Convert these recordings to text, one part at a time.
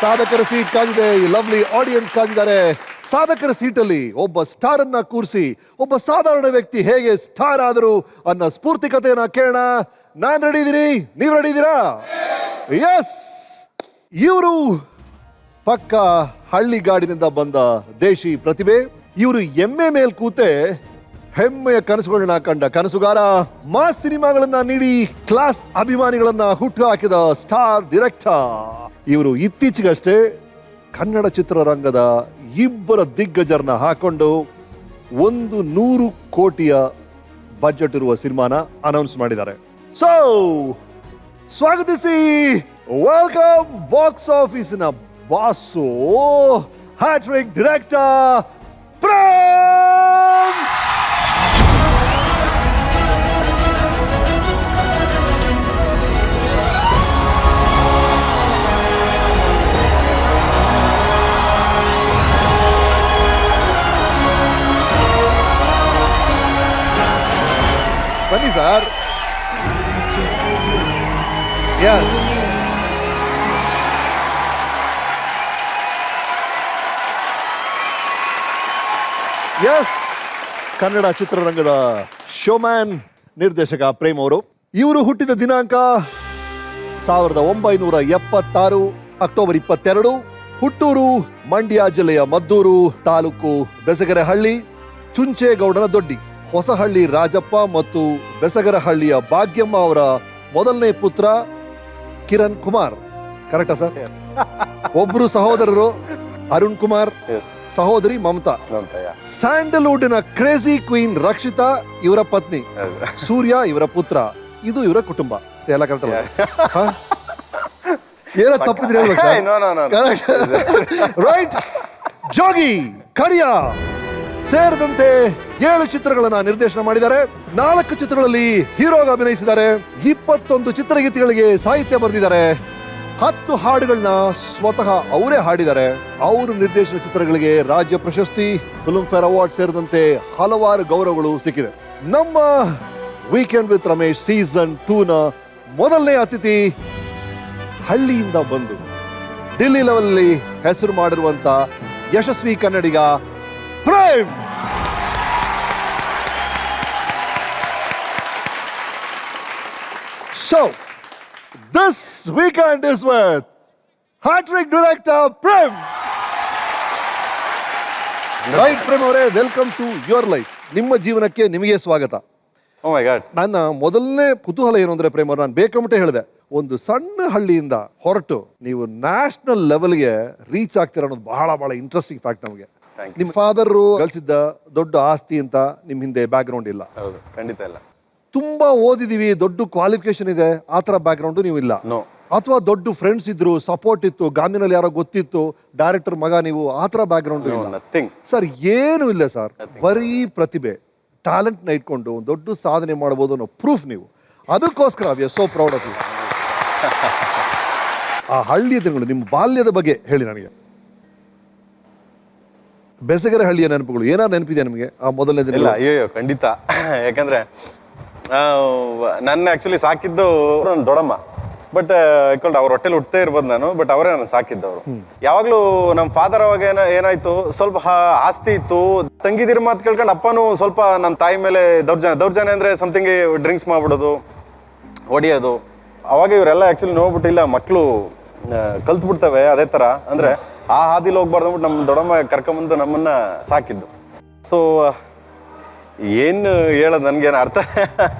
ಸಾಧಕರ ಸೀಟ್ ಕಾದಿದೆ, ಈ ಲವ್ಲಿ ಆಡಿಯನ್ಸ್ ಕಾದಿದ್ದಾರೆ. ಸಾಧಕರ ಸೀಟಲ್ಲಿ ಒಬ್ಬ ಸ್ಟಾರ್ ಅನ್ನ ಕೂರಿಸಿ ಒಬ್ಬ ಸಾಧಾರಣ ವ್ಯಕ್ತಿ ಹೇಗೆ ಸ್ಟಾರ್ ಆದರು ಅನ್ನೋ ಸ್ಫೂರ್ತಿ ಕಥೆಯನ್ನ ಕೇಳೋಣ. ನಾನ್ ರೆಡಿ ಇದೀನಿ, ನೀವು ರೆಡಿ ಇದ್ದೀರಾ? ಎಸ್. ಇವರು ಪಕ್ಕ ಹಳ್ಳಿಗಾಡಿನಿಂದ ಬಂದ ದೇಶಿ ಪ್ರತಿಭೆ. ಇವರು ಎಮ್ಮೆ ಮೇಲ್ ಕೂತೆ ಹೆಮ್ಮೆಯ ಕನಸುಗಳನ್ನ ಕಂಡ ಕನಸುಗಾರ. ಮಾಸ್ ಸಿನಿಮಾಗಳನ್ನ ನೀಡಿ ಕ್ಲಾಸ್ ಅಭಿಮಾನಿಗಳನ್ನ ಹುಟ್ಟು ಹಾಕಿದ ಸ್ಟಾರ್ ಡೈರೆಕ್ಟರ್. ಇವರು ಇತ್ತೀಚೆಗಷ್ಟೇ ಕನ್ನಡ ಚಿತ್ರರಂಗದ ಇಬ್ಬರ ದಿಗ್ಗಜರನ್ನ ಹಾಕೊಂಡು 100 ಕೋಟಿಯ ಬಜೆಟ್ ಇರುವ ಸಿನಿಮಾನ ಅನೌನ್ಸ್ ಮಾಡಿದ್ದಾರೆ. ಸೊ ಸ್ವಾಗತಿಸಿ, ವೆಲ್ಕಮ್ ಬಾಕ್ಸ್ ಆಫೀಸಿನ ಬಾಸು, ಹ್ಯಾಟ್ರಿಕ್ ಡೈರೆಕ್ಟರ್ ಪ್ರೇಮ್. ಬನ್ನಿ ಸರ್. ಎಸ್, ಕನ್ನಡ ಚಿತ್ರರಂಗದ ಶೋಮ್ಯಾನ್ ನಿರ್ದೇಶಕ ಪ್ರೇಮ್ ಅವರು. ಇವರು ಹುಟ್ಟಿದ ದಿನಾಂಕ 1976 ಅಕ್ಟೋಬರ್ 22. ಹುಟ್ಟೂರು ಮಂಡ್ಯ ಜಿಲ್ಲೆಯ ಮದ್ದೂರು ತಾಲೂಕು ಬೆಸಗರಹಳ್ಳಿ, ಚುಂಚೇಗೌಡನ ದೊಡ್ಡಿ. ಹೊಸಹಳ್ಳಿ ರಾಜಪ್ಪ ಮತ್ತು ಬೆಸಗರಹಳ್ಳಿಯ ಭಾಗ್ಯಮ್ಮ ಅವರ ಮೊದಲನೇ ಪುತ್ರ ಕಿರಣ್ ಕುಮಾರ್. ಕರೆಕ್ಟಾ ಸರ್? ಒಬ್ರು ಸಹೋದರರು ಅರುಣ್ ಕುಮಾರ್, ಸಹೋದರಿ ಮಮತಾ. ಸ್ಯಾಂಡಲ್ವುಡ್ನ ಕ್ರೇಜಿ ಕ್ವೀನ್ ರಕ್ಷಿತಾ ಇವರ ಪತ್ನಿ, ಸೂರ್ಯ ಇವರ ಪುತ್ರ. ಇದು ಇವರ ಕುಟುಂಬ. ಎಲ್ಲ ಕರೆಕ್ಟ್ ಅಲ್ಲ? ಏನೋ ತಪ್ಪಿದ್ರೆ ರೈಟ್. ಜೋಗಿ, ಕರಿಯ ಸೇರಿದಂತೆ 7 ಚಿತ್ರಗಳನ್ನ ನಿರ್ದೇಶನ ಮಾಡಿದ್ದಾರೆ. 4 ಚಿತ್ರಗಳಲ್ಲಿ ಹೀರೋಗೆ ಅಭಿನಯಿಸಿದ್ದಾರೆ. 21 ಚಿತ್ರಗೀತೆಗಳಿಗೆ ಸಾಹಿತ್ಯ ಬರೆದಿದ್ದಾರೆ. 10 ಹಾಡುಗಳನ್ನ ಸ್ವತಃ ಅವರೇ ಹಾಡಿದ್ದಾರೆ. ಅವರು ನಿರ್ದೇಶನ ಚಿತ್ರಗಳಿಗೆ ರಾಜ್ಯ ಪ್ರಶಸ್ತಿ, ಫಿಲ್ಮ್ ಫೇರ್ ಅವಾರ್ಡ್ ಸೇರಿದಂತೆ ಹಲವಾರು ಗೌರವಗಳು ಸಿಕ್ಕಿದೆ. ನಮ್ಮ ವೀಕೆಂಡ್ ವಿತ್ ರಮೇಶ್ ಸೀಸನ್ 2ನ ಮೊದಲನೇ ಅತಿಥಿ ಹಳ್ಳಿಯಿಂದ ಬಂದು ಡೆಲ್ಲಿ ಲೆವೆಲ್ ಹೆಸರು ಮಾಡಿರುವಂತ ಯಶಸ್ವಿ ಕನ್ನಡಿಗ Prem. So, this weekend is with hat-trick director Prem. Right, Prem ಅವರೇ, ವೆಲ್ಕಮ್ ಟು ಯುವರ್ ಲೈಫ್. ನಿಮ್ಮ ಜೀವನಕ್ಕೆ ನಿಮಗೆ ಸ್ವಾಗತ. Oh my God. ನನ್ನ ಮೊದಲನೇ ಕುತೂಹಲ ಏನು ಅಂದ್ರೆ ಪ್ರೇಮ್ ಅವರು, ನಾನು ಬೇಕಂಬಿಟ್ಟೆ ಹೇಳಿದೆ, ಒಂದು ಸಣ್ಣ ಹಳ್ಳಿಯಿಂದ ಹೊರಟು ನೀವು ನ್ಯಾಷನಲ್ ಲೆವೆಲ್ಗೆ ರೀಚ್ ಆಗ್ತೀರ ಅನ್ನೋದು ಬಹಳ ಬಹಳ ಇಂಟ್ರೆಸ್ಟಿಂಗ್ ಫ್ಯಾಕ್ಟ್ ನಮಗೆ. ನಿಮ್ಮ ಫಾದರ್ ಗಳಿಸಿದ್ದ ದೊಡ್ಡ ಆಸ್ತಿ ಅಂತ ನಿಮ್ ಹಿಂದೆ ಬ್ಯಾಕ್ ಗ್ರೌಂಡ್ ಇಲ್ಲ. ಹೌದು, ಖಂಡಿತ ಇಲ್ಲ. ತುಂಬಾ ಓದಿದೀವಿ, ದೊಡ್ಡ ಕ್ವಾಲಿಫಿಕೇಶನ್ ಇದೆ, ಆತರ ಬ್ಯಾಕ್ ಗ್ರೌಂಡ್ ನೀವು ಇಲ್ಲ. ಅಥವಾ ದೊಡ್ಡ ಫ್ರೆಂಡ್ಸ್ ಇದ್ರು, ಸಪೋರ್ಟ್ ಇತ್ತು, ಗಾಂಧಿನಲ್ಲಿ ಯಾರೋ ಗೊತ್ತಿತ್ತು, ಡೈರೆಕ್ಟರ್ ಮಗ ನೀವು, ಆತರ ಬ್ಯಾಕ್ ಗ್ರೌಂಡ್ ಇಲ್ಲ ಸರ್. ಏನು ಇಲ್ಲ ಸರ್, ಬರೀ ಪ್ರತಿಭೆ, ಟ್ಯಾಲೆಂಟ್ ನ ಇಟ್ಕೊಂಡು ದೊಡ್ಡ ಸಾಧನೆ ಮಾಡಬಹುದು ಅನ್ನೋ ಪ್ರೂಫ್ ನೀವು. ಅದಕ್ಕೋಸ್ಕರ we are so proud of you. ಆ ಹಳ್ಳಿಯ ದಿನಗಳು, ನಿಮ್ಮ ಬಾಲ್ಯದ ಬಗ್ಗೆ ಹೇಳಿ ನನಗೆ. ಬೆಸಗರಹಳ್ಳಿಯ ನೆನಪುಗಳು ಏನಾದ್ರು ನೆನಪಿದೆ ನಿಮಗೆ ಆ ಮೊದಲನೇ ದಿನ? ಇಲ್ಲ, ಅಯ್ಯೋ ಖಂಡಿತ. ಯಾಕಂದ್ರೆ ನನ್ನ ಆಕ್ಚುಲಿ ಸಾಕಿದ್ದು ನನ್ನ ದೊಡ್ಡಮ್ಮ. ಬಟ್ ಅವ್ರ ಹೊಟ್ಟೆಲಿ ಹುಟ್ಟೇ ಇರ್ಬೋದು ನಾನು, ಬಟ್ ಅವರೇ ನನ್ನ ಸಾಕಿದ್ದವರು. ಯಾವಾಗ್ಲೂ ನಮ್ಮ ಫಾದರ್ ಅವಾಗ ಏನಾಯ್ತು, ಸ್ವಲ್ಪ ಆಸ್ತಿ ಇತ್ತು. ತಂಗಿದಿರ ಮಾತು ಕೇಳ್ಕೊಂಡು ಅಪ್ಪನೂ ಸ್ವಲ್ಪ ನನ್ನ ತಾಯಿ ಮೇಲೆ ದೌರ್ಜನ್ಯ ಅಂದ್ರೆ ಸಮಥಿಂಗ್ ಡ್ರಿಂಕ್ಸ್ ಮಾಡ್ಬಿಡೋದು, ಹೊಡಿಯೋದು. ಅವಾಗ ಇವರೆಲ್ಲ ಆಕ್ಚುಲಿ ನೋಡ್ಬಿಟ್ಟಿಲ್ಲ, ಮಕ್ಕಳು ಕಲ್ತು ಬಿಡ್ತವೆ ಅದೇ ತರ, ಅಂದ್ರೆ ಆ ಹಾದಿಲಿ ಹೋಗ್ಬಾರ್ದು ಅಂದ್ಬಿಟ್ಟು ನಮ್ಮ ದೊಡ್ಡಮ್ಮ ಕರ್ಕೊಂಬಂದು ನಮ್ಮನ್ನ ಸಾಕಿದ್ದು. ಸೊ ಏನು ಹೇಳೋದು ನನ್ಗೇನು ಅರ್ಥ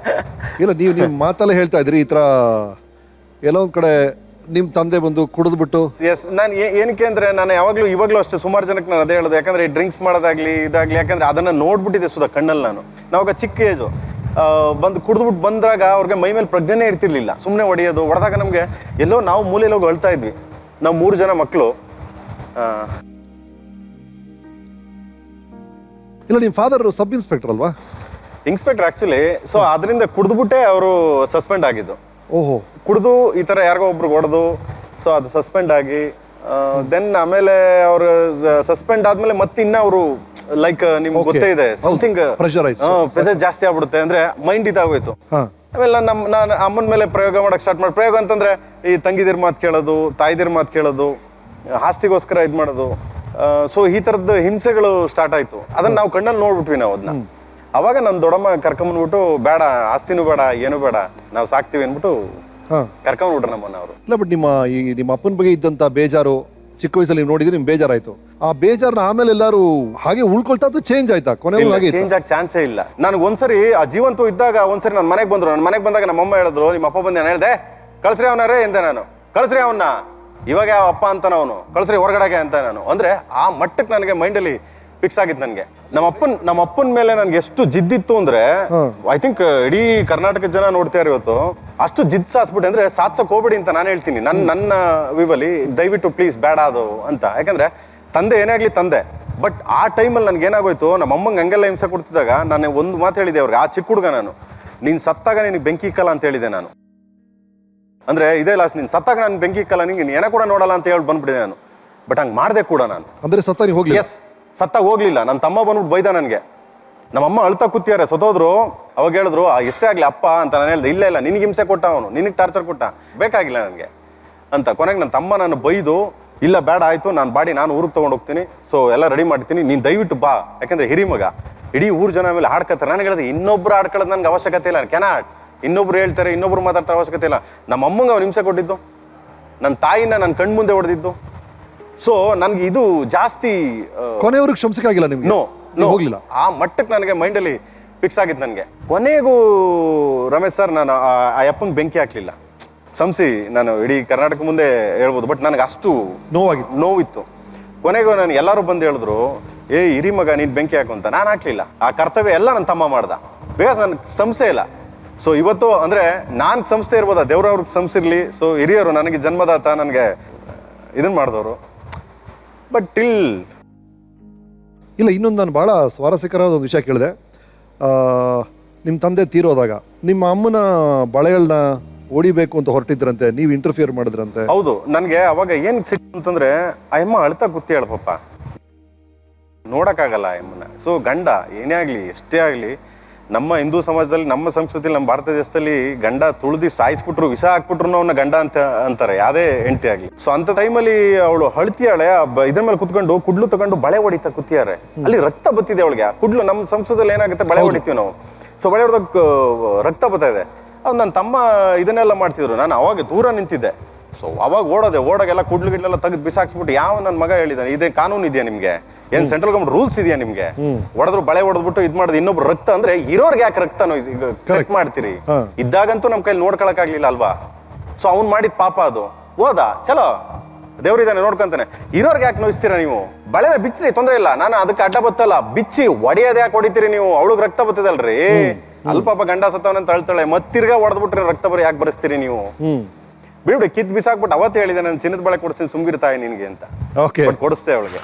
ಇಲ್ಲ. ನೀವು ನಿಮ್ಮ ಮಾತಲ್ಲೇ ಹೇಳ್ತಾ ಇದ್ರಿ, ಈ ತರ ಎಲ್ಲೋ ಒಂದ್ ಕಡೆ ನಿಮ್ ತಂದೆ ಬಂದು ಕುಡಿದ್ಬಿಟ್ಟು. ಎಸ್, ನಾನು ಏನಕ್ಕೆ ಅಂದ್ರೆ ನಾನು ಯಾವಾಗ್ಲೂ ಇವಾಗ್ಲೂ ಅಷ್ಟೇ ಸುಮಾರು ಜನಕ್ಕೆ ನಾನು ಅದೇ ಹೇಳೋದು. ಯಾಕಂದ್ರೆ ಡ್ರಿಂಕ್ಸ್ ಮಾಡೋದಾಗ್ಲಿ ಇದಾಗ್ಲಿ, ಯಾಕಂದ್ರೆ ಅದನ್ನ ನೋಡ್ಬಿಟ್ಟಿದೆ ಸುಧಾ ಕಣ್ಣಲ್ಲಿ. ನಾವಾಗ ಚಿಕ್ಕ ಏಜು ಬಂದು ಕುಡಿದ್ಬಿಟ್ಟು ಬಂದಾಗ ಅವ್ರಿಗೆ ಮೈ ಮೇಲೆ ಪ್ರಜ್ಞೆನೇ ಇರ್ತಿರ್ಲಿಲ್ಲ. ಸುಮ್ಮನೆ ಹೊಡೆಯೋದು, ಹೊಡೆದಾಗ ನಮ್ಗೆ ಎಲ್ಲೋ ನಾವು ಮೂಲೆಯಲ್ಲಿ ಹೋಗಿ ಅಳ್ತಾ ಇದ್ವಿ. ನಾವು 3 ಜನ ಮಕ್ಕಳು. ಇಲ್ಲ, ನಿಮ್ ಫಾದರ್ ಸಬ್ ಇನ್ಸ್ಪೆಕ್ಟರ್ ಅಲ್ವಾ? Inspector actually. ಸೊ ಅದರಿಂದ ಕುಡಿದ್ಬಿಟ್ಟೆ ಅವರು ಸಸ್ಪೆಂಡ್ ಆಗಿದ್ದು. ಓಹೋ. ಕುಡಿದು ಈ ತರ ಯಾರಿಗೋ ಒಬ್ರಿಗೆ ಹೊಡೆದು, ಸೊ ಅದು ಸಸ್ಪೆಂಡ್ ಆಗಿ ದೆನ್ ಆಮೇಲೆ ಅವರು ಸಸ್ಪೆಂಡ್ ಆದ್ಮೇಲೆ ಮತ್ತೆ ಇನ್ನ ಅವರು ಲೈಕ್ ನಿಮ್ಗೆ ಗೊತ್ತೇ ಇದೆ ಸಮಥಿಂಗ್ ಪ್ರೆಷರ್ ಜಾಸ್ತಿ ಆಗ್ಬಿಡುತ್ತೆ, ಅಂದ್ರೆ ಮೈಂಡ್ ಇದಾಗೋಯ್ತು. ಆಮೇಲೆ ನಾನು ಅಮ್ಮನ ಮೇಲೆ ಪ್ರಯೋಗ ಮಾಡಕ್ ಸ್ಟಾರ್ಟ್ ಮಾಡಿ. ಪ್ರಯೋಗ ಅಂತಂದ್ರೆ ಈ ತಂಗಿದಿರ್ ಮಾತು ಕೇಳೋದು, ತಾಯಿದಿರ್ ಮಾತು ಕೇಳೋದು, ಆಸ್ತಿಗೋಸ್ಕರ ಇದು ಮಾಡೋದು. ಸೊ ಈ ಥರದ್ದು ಹಿಂಸೆಗಳು ಸ್ಟಾರ್ಟ್ ಆಯಿತು. ಅದನ್ನು ನಾವು ಕಣ್ಣಲ್ಲಿ ನೋಡ್ಬಿಟ್ವಿ ನಾವು ಅದನ್ನ. ಅವಾಗ ನನ್ನ ದೊಡ್ಡಮ್ಮ ಕರ್ಕೊಂಬಂದ್ಬಿಟ್ಟು ಬೇಡ ಆಸ್ತಿನೂ ಬೇಡ ಏನೂ ಬೇಡ ನಾವು ಸಾಕ್ತೀವಿ ಅಂದ್ಬಿಟ್ಟು ಕರ್ಕೊಂಡ್ಬಿಟ್ರು ನಮ್ಮನ್ನ ಅವರು. ಇಲ್ಲ ಬಟ್ ನಿಮ್ಮ ಅಪ್ಪನ ಬಗ್ಗೆ ಇದ್ದಂತ ಬೇಜಾರು ಚಿಕ್ಕ ವಯಸ್ಸಲ್ಲಿ ನೋಡಿದ್ರೆ ನಿಮ್ಗೆ ಬೇಜಾರಾಯ್ತು. ಆ ಬೇಜಾರ್ನ ಆಮೇಲೆ ಎಲ್ಲರೂ ಹಾಗೆ ಉಳ್ಕೊಳ್ತಾ ಚೇಂಜ್ ಆಯ್ತಾ? ಕೊನೆಗೂ ಹಾಗೆ ಚೇಂಜ್ ಆಗಿ ಚಾನ್ಸೇ ಇಲ್ಲ. ನನಗೆ ಒಂದ್ಸರಿ ಆ ಜೀವಂತ ಇದ್ದಾಗ ಒಂದ್ಸರಿ ನನ್ನ ಮನೆಗೆ ಬಂದ್ರು. ನನ್ನ ಮನೆಗೆ ಬಂದಾಗ ನಮ್ಮಮ್ಮ ಹೇಳಿದ್ರು, ನಿಮ್ಮ ಅಪ್ಪ ಬಂದು ನಾನು ಹೇಳ್ದೆ ಕಳ್ಸ್ರಿ ಅವನಾರೇ ಎಂದೆ ನಾನು. ಕಳ್ಸ್ರಿ ಅವನ್ನ, ಇವಾಗ ಯಾವ ಅಪ್ಪ ಅಂತ ಅವನು, ಕಳ್ಸ್ರಿ ಹೊರಗಡೆಗೆ ಅಂತ ನಾನು. ಅಂದ್ರೆ ಆ ಮಟ್ಟಕ್ಕೆ ನನಗೆ ಮೈಂಡಲ್ಲಿ ಫಿಕ್ಸ್ ಆಗಿತ್ತು ನನಗೆ. ನಮ್ಮ ಅಪ್ಪನ ಮೇಲೆ ನನ್ಗೆ ಎಷ್ಟು ಜಿದ್ದಿತ್ತು ಅಂದ್ರೆ ಐ ಥಿಂಕ್ ಇಡೀ ಕರ್ನಾಟಕ ಜನ ನೋಡ್ತಾರೆ ಇವತ್ತು. ಅಷ್ಟು ಜಿದ್ ಸಾಸ್ಬಿಟ್ಟು ಅಂದ್ರೆ ಸಾತ್ಸಕ್ ಹೋಗ್ಬೇಡಿ ಅಂತ ನಾನು ಹೇಳ್ತೀನಿ. ನನ್ನ ವಿವಲಿ ದಯವಿಟ್ಟು ಪ್ಲೀಸ್ ಬೇಡ ಅದು ಅಂತ. ಯಾಕಂದ್ರೆ ತಂದೆ ಏನೇ ಆಗ್ಲಿ ತಂದೆ. ಬಟ್ ಆ ಟೈಮಲ್ಲಿ ನನ್ಗೆ ಏನಾಗೋಯ್ತು, ನಮ್ಮ ಅಮ್ಮಂಗೆ ಹಂಗೆಲ್ಲ ಹಿಂಸೆ ಕೊಡ್ತಿದ್ದಾಗ ನಾನು ಒಂದು ಮಾತು ಹೇಳಿದೆ ಅವ್ರಿಗೆ, ಆ ಚಿಕ್ಕ ಹುಡುಗ ನಾನು, ನೀನ್ ಸತ್ತಾಗ ನಿನಗೆ ಬೆಂಕಿ ಇಕ್ಕಲ್ಲ ಅಂತ ಹೇಳಿದೆ ನಾನು. ಅಂದ್ರೆ ಇದೇ ಲಾಸ್ಟ್, ನೀನ್ ಸತ್ತಾಗ ನಾನು ಬೆಂಕಿ ಇಕ್ಕಲ್ಲ, ನಿಂಗೆ ಏನ ಕೂಡ ನೋಡಲ್ಲ ಅಂತ ಹೇಳಿ ಬಂದ್ಬಿಟ್ಟಿದೆ ನಾನು. ಬಟ್ ಹಂಗೆ ಮಾಡ್ದೆ ಕೂಡ ನಾನು. ಅಂದ್ರೆ ಸತ್ತಾಗಿ ಹೋಗ್ಲಿ? ಎಸ್, ಸತ್ತಾಗ ಹೋಗ್ಲಿಲ್ಲ. ನನ್ನ ತಮ್ಮ ಬಂದ್ಬಿಟ್ಟು ಬೈದ ನನಗೆ. ನಮ್ಮಮ್ಮ ಅಳ್ತಾ ಕೂತಿಯಾರೆ, ಸತ್ತೋದ್ರು. ಅವಾಗ ಹೇಳಿದ್ರು ಎಷ್ಟೇ ಆಗ್ಲಿ ಅಪ್ಪ ಅಂತ. ನಾನು ಹೇಳ್ದೆ ಇಲ್ಲ ನಿನಗೆ ಹಿಂಸೆ ಕೊಟ್ಟ ಅವನು, ನಿನಗೆ ಟಾರ್ಚರ್ ಕೊಟ್ಟ, ಬೇಕಾಗಿಲ್ಲ ನನಗೆ ಅಂತ. ಕೊನೆಗೆ ನನ್ನ ತಮ್ಮ ನಾನು ಬೈದು, ಇಲ್ಲ ಬೇಡ ಆಯ್ತು, ನಾನು ಬಾಡಿ ನಾನು ಊರಿಗೆ ತೊಗೊಂಡು ಹೋಗ್ತೀನಿ, ಸೊ ಎಲ್ಲ ರೆಡಿ ಮಾಡ್ತೀನಿ, ನೀನು ದಯವಿಟ್ಟು ಬಾ. ಯಾಕಂದ್ರೆ ಹಿರಿ ಮಗ, ಇಡೀ ಊರ್ ಜನ ಮೇಲೆ ಹಾಡ್ಕತ್ತಾರೆ. ನನಗೆ ಹೇಳಿದೆ ಇನ್ನೊಬ್ರು ಆಡ್ಕೊಳ್ಳೋದು ನನಗೆ ಅವಶ್ಯಕತೆ ಇಲ್ಲ, ಕೆನಾಟ್. ಇನ್ನೊಬ್ರು ಹೇಳ್ತಾರೆ, ಇನ್ನೊಬ್ರು ಮಾತಾಡ್ತಾರೆ, ಅವಶ್ಯಕತೆ ಇಲ್ಲ. ನಮ್ಮ ಅಮ್ಮಂಗೆ ಅವ್ನು ಹಿಂಸೆ ಕೊಟ್ಟಿದ್ದು, ನನ್ನ ತಾಯಿನ ನನ್ನ ಕಣ್ ಮುಂದೆ ಹೊಡೆದಿದ್ದು. ಸೊ ನನ್ಗೆ ಇದು ಜಾಸ್ತಿ ಕೊನೆಯವ್ರಿಗೆ ಕ್ಷಮಿಸಕ್ಕಾಗಿಲ್ಲ ನಿಮ್ಗೆ? ನೋ ಹೋಗ್ಲಿಲ್ಲ. ಆ ಮಟ್ಟಕ್ಕೆ ನನಗೆ ಮೈಂಡಲ್ಲಿ ಫಿಕ್ಸ್ ಆಗಿತ್ತು ನನಗೆ. ಕೊನೆಗೂ ರಮೇಶ್ ಸರ್, ನಾನು ಆ ಅಪ್ಪಂಗೆ ಬೆಂಕಿ ಹಾಕ್ಲಿಲ್ಲ, ಸಂಸಿ ನಾನು ಇಡೀ ಕರ್ನಾಟಕ ಮುಂದೆ ಹೇಳ್ಬೋದು. ಬಟ್ ನನಗೆ ಅಷ್ಟು ನೋವಿತ್ತು. ಕೊನೆಗೂ ನಾನು ಎಲ್ಲರೂ ಬಂದು ಹೇಳಿದ್ರು, ಹಿರಿ ಮಗ ನೀನು ಬೆಂಕಿ ಹಾಕು ಅಂತ. ನಾನು ಹಾಕ್ಲಿಲ್ಲ. ಆ ಕರ್ತವ್ಯ ಎಲ್ಲ ನನ್ನ ತಮ್ಮ ಮಾಡ್ದ. ಬಿಕಾಸ್ ನನಗೆ ಸಂಸ್ಥೆ ಇಲ್ಲ. ಸೊ ಇವತ್ತು ಅಂದ್ರೆ ನಾನು ಸಂಸ್ಥೆ ಇರ್ಬೋದಾ, ದೇವ್ರವ್ರಿಗೆ ಸಂಸ್ಥೆ. ಸೊ ಹಿರಿಯರು ನನಗೆ ಜನ್ಮದಾತ, ನನಗೆ ಇದನ್ನ ಮಾಡಿದವರು. ಬಟ್ ಇಲ್ಲ, ಇನ್ನೊಂದು ನಾನು ಭಾಳ ಸ್ವಾರಸ್ಯಕರವಾದ ಒಂದು ವಿಷಯ ಕೇಳಿದೆ. ನಿಮ್ಮ ತಂದೆ ತೀರೋದಾಗ ನಿಮ್ಮ ಅಮ್ಮನ ಬಳೆಗಳನ್ನ ಹೊಡಿಬೇಕು ಅಂತ ಹೊರಟಿದ್ರಂತೆ, ನೀವು ಇಂಟರ್ಫಿಯರ್ ಮಾಡಿದ್ರಂತೆ. ಹೌದು. ನನಗೆ ಅವಾಗ ಏನು ಸಿಟ್ಟು ಅಂತಂದ್ರೆ, ಆ ಅಮ್ಮ ಅಳ್ತಾ ಕೂತಿ ಹೇಳಪ್ಪ, ನೋಡಕ್ಕಾಗಲ್ಲ ಆ ಅಮ್ಮನ. ಸೊ ಗಂಡ ಏನೇ ಆಗಲಿ ಎಷ್ಟೇ ಆಗಲಿ, ನಮ್ಮ ಹಿಂದೂ ಸಮಾಜದಲ್ಲಿ, ನಮ್ಮ ಸಂಸ್ಕೃತಿಯಲ್ಲಿ, ನಮ್ಮ ಭಾರತ ದೇಶದಲ್ಲಿ ಗಂಡ ತುಳಿದು ಸಾಯಿಸ್ಬಿಟ್ರು, ವಿಷ ಹಾಕ್ಬಿಟ್ರು ಅವನ್ನ ಗಂಡ ಅಂತ ಅಂತಾರೆ, ಯಾವುದೇ ಹೆಂಡತಿ ಆಗಲಿ. ಸೊ ಅಂತ ಟೈಮಲ್ಲಿ ಅವಳು ಹಳ್ತಿಯಾಳೆ, ಇದ್ರ ಮೇಲೆ ಕುತ್ಕೊಂಡು ಕುಡ್ಲು ತಗೊಂಡು ಬಳೆ ಹೊಡಿತಾ ಕೂತಿಯಾರೆ. ಅಲ್ಲಿ ರಕ್ತ ಬತ್ತಿದೆ ಅವಳಿಗೆ. ಕುಡ್ಲು ನಮ್ಮ ಸಂಸ್ಕೃತಿಯಲ್ಲಿ ಏನಾಗುತ್ತೆ, ಬಳೆ ಹೊಡಿತೀವಿ ನಾವು. ಸೊ ಬಳೆ ಹೊಡೆದಾಗ ರಕ್ತ ಬರ್ತಾ ಇದೆ. ಅದು ನನ್ನ ತಮ್ಮ ಇದನ್ನೆಲ್ಲ ಮಾಡ್ತಿದ್ರು. ನಾನು ಅವಾಗ ದೂರ ನಿಂತಿದ್ದೆ. ಸೊ ಅವಾಗ ಓಡೋಗೆಲ್ಲ ಕುಡ್ಲು ಗಿಡ್ಲೆಲ್ಲ ತೆಗೆದು ಬಿಸಾಕ್ಸ್ಬಿಟ್ಟು, ಯಾವ ನನ್ನ ಮಗ ಹೇಳಿದಾನೆ ಇದೇ ಕಾನೂನು ಇದೆಯಾ ನಿಮ್ಗೆ, ಏನ್ ಸೆಂಟ್ರಲ್ ಗವರ್ಮೆಂಟ್ ರೂಲ್ಸ್ ಇದೆಯಾ ನಿಮ್ಗೆ? ಹೊಡೆದ್ರು ಬಳೆ ಹೊಡೆದ್ಬಿಟ್ಟು ಇದ್ ಮಾಡೋದು, ಇನ್ನೊಬ್ರು ರಕ್ತ ಅಂದ್ರೆ ಇರೋರ್ಗೆ ಯಾಕೆ ರಕ್ತನೋ ಕರೆಕ್ಟ್ ಮಾಡ್ತೀರಿ? ಇದ್ದಾಗಂತೂ ನಮ್ ಕೈಲಿ ನೋಡ್ಕೊಳಕ್ ಆಗ್ಲಿಲ್ಲ ಅಲ್ವಾ? ಸೊ ಅವ್ನ್ ಮಾಡಿದ ಪಾಪ ಅದು. ಹೋದ ಚಲೋ, ದೇವ್ರಿದಾನೆ ನೋಡ್ಕೊಂತಾನೆ. ಇರೋರ್ಗೆ ಯಾಕೆ ನೋಯಿಸ್ತೀರಾ ನೀವು? ಬಳೆನ ಬಿಚ್ಚ್ರಿ, ತೊಂದ್ರೆ ಇಲ್ಲ, ನಾನು ಅದಕ್ಕೆ ಅಡ್ಡ ಬತ್ತಲ್ಲ. ಬಿಚ್ಚಿ ಒಡೆಯೋದ್ ಯಾಕೆ ಹೊಡಿತೀರಿ ನೀವು? ಅವಳಿಗೆ ರಕ್ತ ಬರ್ತದಲ್ರಿ, ಅಲ್ಲಿ ಪಾಪ ಗಂಡ ಸತ್ತವನಂತ ಅಳ್ತಾಳೆ, ಮತ್ತಿರ್ಗಾ ಹೊಡೆದ್ಬಿಟ್ರೆ ರಕ್ತ ಬರೀ ಯಾಕೆ ಬರೆಸ್ತೀರಿ ನೀವು? ಬಿಡ್ಬಿಡಿ, ಕಿತ್ ಬಿಸಾಕ್ಬಿಟ್ಟು ಅವತ್ತು ಹೇಳಿದೆ, ನಾನು ಚಿನ್ನದ ಬಳೆ ಕೊಡಿಸ್ತೀನಿ, ಸುಮ್ಗಿರ್ತಾಯಿ ನಿನ್ಗೆ ಅಂತ. ಕೊಡಿಸ್ತೆ ಅವಳಿಗೆ.